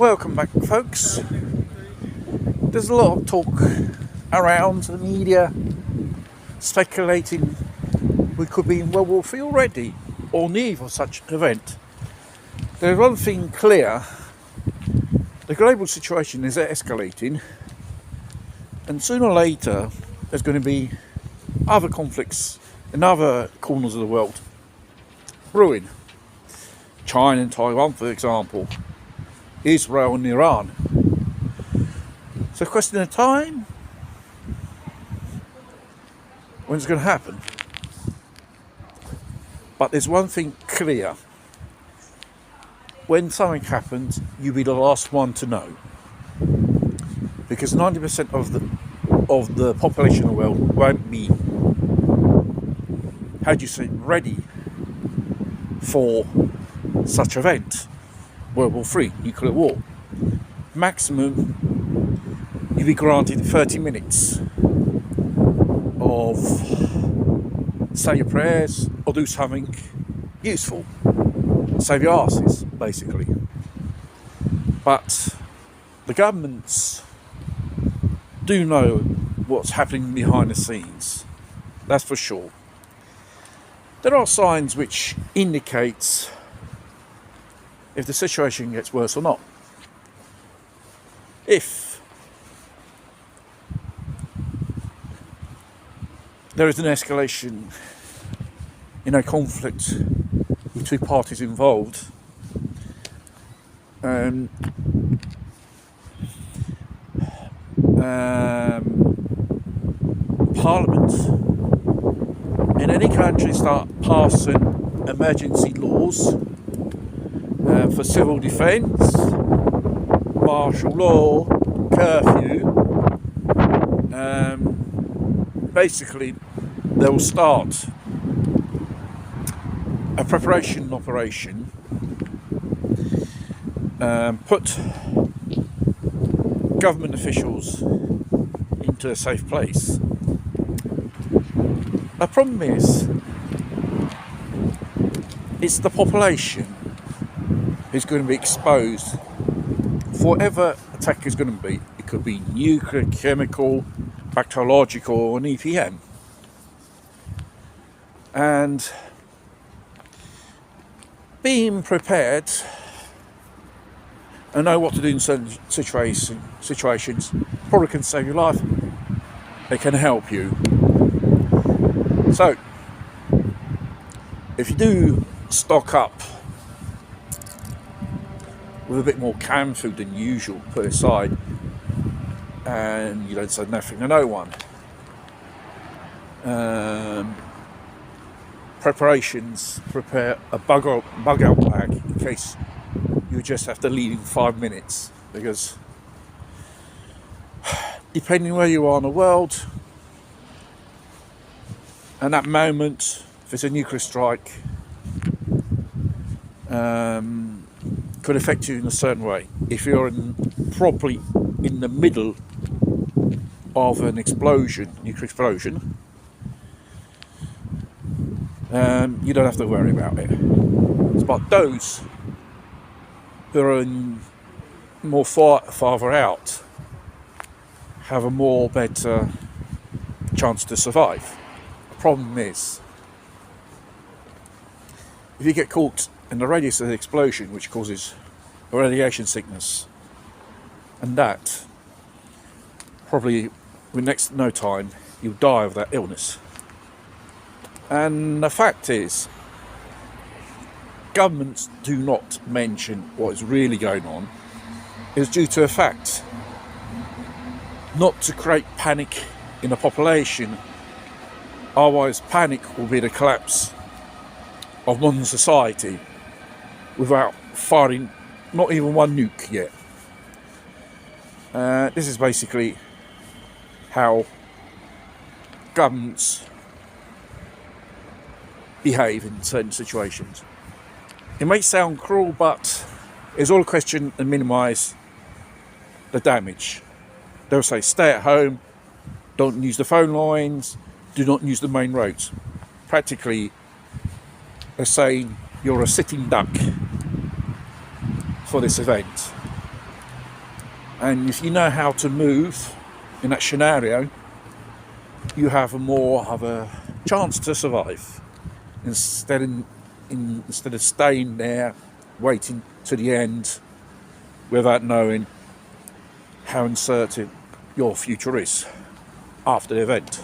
Welcome back, folks. There's a lot of talk around the media speculating we could be in World War III already or near for such an event. There's one thing clear: the global situation is escalating, and sooner or later there's going to be other conflicts in other corners of the world brewing. China and Taiwan, for example, Israel and Iran. It's a question of time when it's going to happen. But there's one thing clear: when something happens, you'll be the last one to know, because 90% of the population of the world won't be, ready for such event. World War III, nuclear war. Maximum, you'll be granted 30 minutes of say your prayers or do something useful. Save your asses, basically. But the governments do know what's happening behind the scenes. That's for sure. There are signs which indicate if the situation gets worse or not. If there is an escalation in a conflict with two parties involved, Parliament in any country start passing emergency laws for civil defence, martial law, curfew. Basically, they will start a preparation operation, put government officials into a safe place. The problem is, it's the population who's going to be exposed for whatever attack is going to be. It could be nuclear, chemical, bacteriological, or an EPM. And being prepared and know what to do in certain situations probably can save your life. It can help you. So, if you do stock up with a bit more canned food than usual, put aside, and you don't say nothing to no one. Prepare a bug out bag in case you just have to leave in 5 minutes, because depending where you are in the world, and that moment, if it's a nuclear strike, could affect you in a certain way. If you're properly in the middle of an explosion, nuclear explosion, you don't have to worry about it. But those who are more farther out have a better chance to survive. The problem is, if you get caught in the radius of the explosion, which causes radiation sickness, and that probably in next no time you'll die of that illness. And the fact is, governments do not mention what is really going on. It's due to a fact, not to create panic in the population. Otherwise, panic will be the collapse of modern society without firing not even one nuke yet. This is basically how governments behave in certain situations. It may sound cruel, but it's all a question to minimise the damage. They'll say stay at home, don't use the phone lines, do not use the main roads. Practically, they're saying you're a sitting duck for this event. And if you know how to move in that scenario, you have more of a chance to survive instead of staying there waiting to the end without knowing how uncertain your future is after the event.